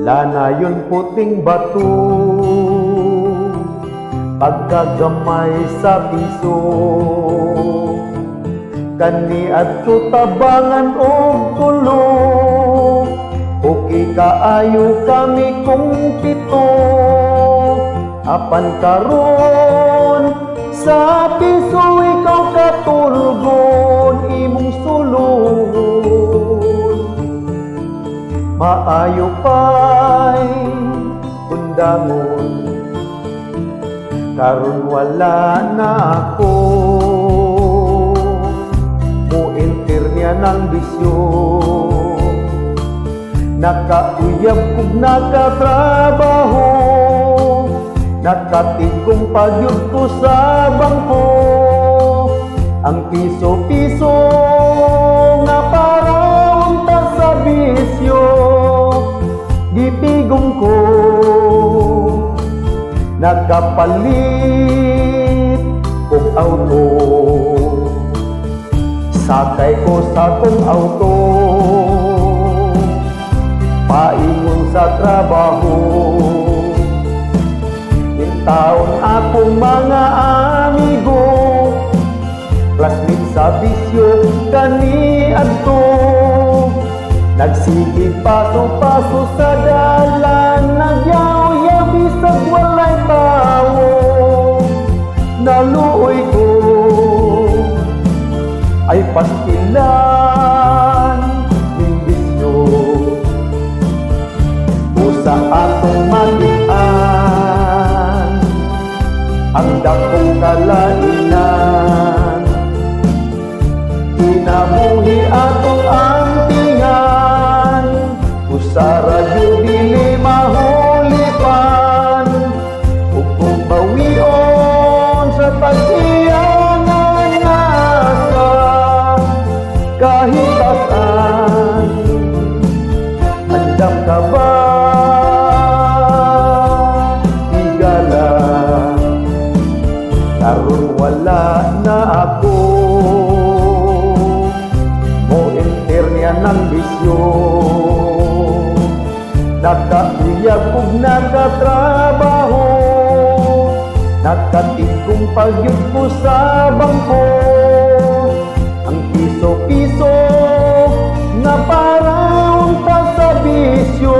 Lanayon puting bato, pagkagamay sa piso, kani at tabangan o tulo, okay kaayo kami kung pito, apan karon sa piso ikaw katulgon imong sulod. Maayo pa'y undangon, karon wala na ako. Muintir niya ng bisyo, nakauyab kog nakatrabaho, nakatigong pagyud ko sa bangko. Ang piso-piso nga para unta sa bisyo, gitigong ko, nagkapalit kog auto. Sakay ko sa kong auto, paingon sa trabaho. Taon akong mga amigo, classmate sa bisyo kani adto. Nagsigig paso-paso sa dalan, nagyaw-yaw bisag walay tawo. Naluoy ko ay pastilan ng bisyo, usa atong magian ang dakong kalainan. Kinabuhi atong angtingan, usara yung dili mahulipan, ug kung bawion sa pag-iyangan nasa kahitasan. Andam ka ba? Higala, karon wala na ako. Mointir niya ng bisyo, nakauyab kog nakatrabaho, nakatigong pagyud ko sa bangko. Ang piso-piso nga para unta sa bisyo,